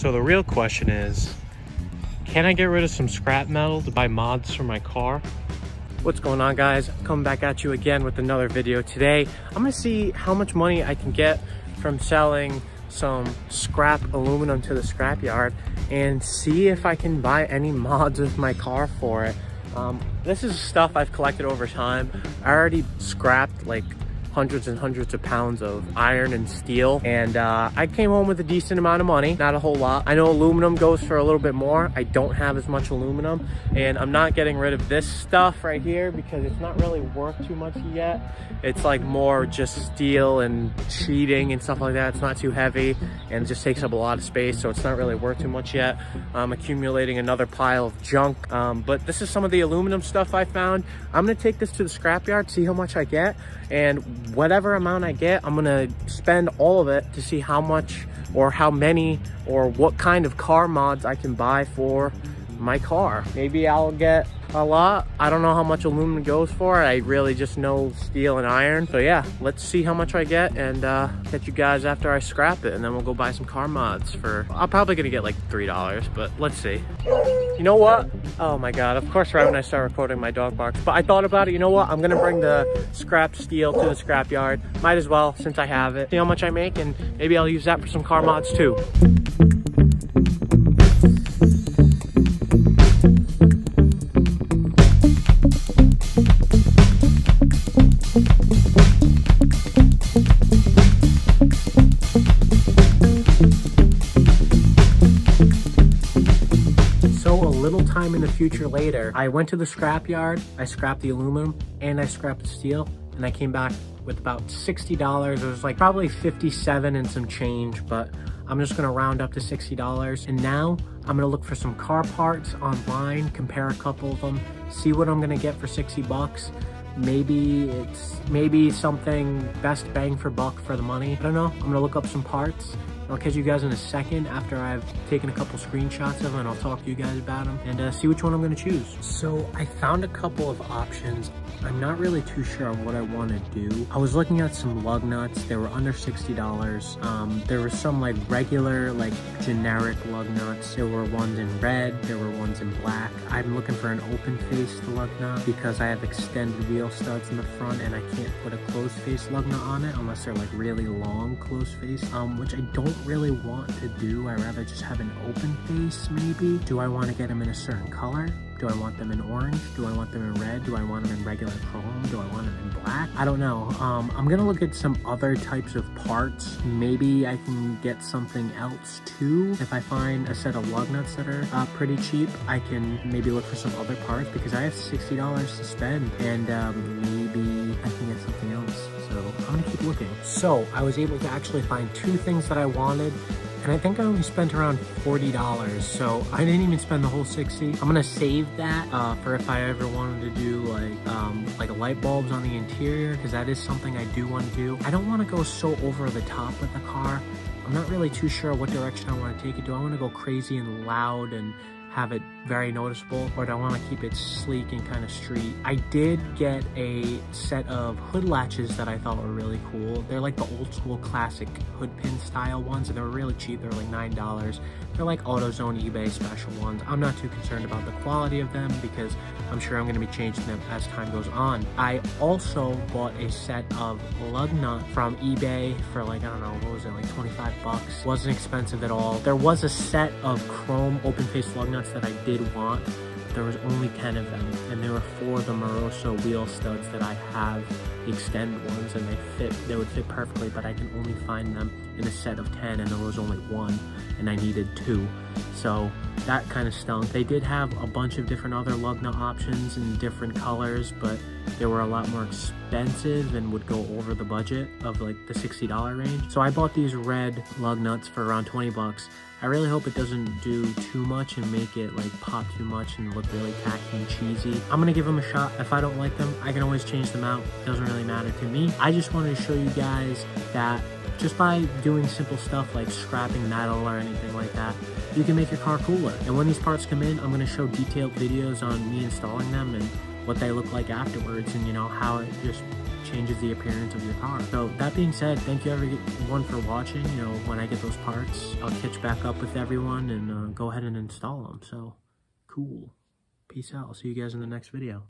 So the real question is, can I get rid of some scrap metal to buy mods for my car? What's going on, guys? Coming back at you again with another video. Today, I'm gonna see how much money I can get from selling some scrap aluminum to the scrap yard and see if I can buy any mods with my car for it. This is stuff I've collected over time. I already scrapped like hundreds and hundreds of pounds of iron and steel, and I came home with a decent amount of money, not a whole lot. I know aluminum goes for a little bit more. I don't have as much aluminum, and I'm not getting rid of this stuff right here because it's not really worth too much yet. It's like more just steel and sheeting and stuff like that. It's not too heavy and it just takes up a lot of space, so it's not really worth too much yet. I'm accumulating another pile of junk, but this is some of the aluminum stuff I found. I'm gonna take this to the scrapyard, see how much I get, and whatever amount I get, I'm gonna spend all of it to see how much or how many or what kind of car mods I can buy for my car. Maybe I'll get a lot. I don't know how much aluminum goes for. I really just know steel and iron. So yeah, let's see how much I get and catch you guys after I scrap it, and then we'll go buy some car mods for, I'm probably gonna get like $3, but let's see. You know what? Oh my God, of course right when I start recording my dog barks, but I thought about it. You know what? I'm gonna bring the scrap steel to the scrap yard. Might as well, since I have it. See how much I make, and maybe I'll use that for some car mods too. Time in the future later, I went to the scrapyard, I scrapped the aluminum, and I scrapped the steel, and I came back with about $60. It was like probably 57 and some change, but I'm just gonna round up to $60. And now I'm gonna look for some car parts online, compare a couple of them, see what I'm gonna get for 60 bucks. Maybe something best bang for buck for the money. I don't know. I'm gonna look up some parts. I'll catch you guys in a second after I've taken a couple screenshots of them, and I'll talk to you guys about them and see which one I'm gonna choose. So I found a couple of options. I'm not really too sure on what I want to do. I was looking at some lug nuts. They were under $60. There were some like regular, like generic lug nuts. There were ones in red, there were ones in black. I'm looking for an open face lug nut because I have extended wheel studs in the front and I can't put a closed face lug nut on it unless they're like really long closed face, which I don't really want to do. I'd rather just have an open face maybe. Do I want to get them in a certain color? Do I want them in orange? Do I want them in red? Do I want them in regular chrome? Do I want them in black? I don't know. I'm gonna look at some other types of parts. Maybe I can get something else too. If I find a set of lug nuts that are pretty cheap, I can maybe look for some other parts because I have $60 to spend, and maybe I can get something else. So I'm gonna keep looking. So I was able to actually find two things that I wanted, and I think I only spent around $40, so I didn't even spend the whole $60. I'm gonna save that for if I ever wanted to do like light bulbs on the interior, because that is something I do want to do. I don't want to go so over the top with the car. I'm not really too sure what direction I want to take it. Do I want to go crazy and loud and have it very noticeable, or do I want to keep it sleek and kind of street? I did get a set of hood latches that I thought were really cool. They're like the old school classic hood pin style ones, and they were really cheap. They were like $9. They're like AutoZone eBay special ones. I'm not too concerned about the quality of them because I'm sure I'm going to be changing them as time goes on. I also bought a set of lug nut from eBay for like, I don't know, what was it, like 25 bucks. Wasn't expensive at all. There was a set of chrome open face lug nuts that I did want. There was only 10 of them, and there were 4 of the Moroso wheel studs that I have, the extended ones, and they would fit perfectly, but I can only find them in a set of 10, and there was only 1, and I needed 2. So that kind of stunk. They did have a bunch of different other lug nut options in different colors, but they were a lot more expensive and would go over the budget of like the $60 range. So I bought these red lug nuts for around 20 bucks. I really hope it doesn't do too much and make it like pop too much and look really tacky and cheesy. I'm gonna give them a shot. If I don't like them, I can always change them out. It doesn't really matter to me. I just wanted to show you guys that just by doing simple stuff like scrapping metal or anything like that, you can make your car cooler. And when these parts come in, I'm gonna show detailed videos on me installing them and what they look like afterwards, and you know, how it just changes the appearance of your car. So that being said, thank you everyone for watching. You know, when I get those parts, I'll catch back up with everyone and go ahead and install them. So cool. Peace out. I'll see you guys in the next video.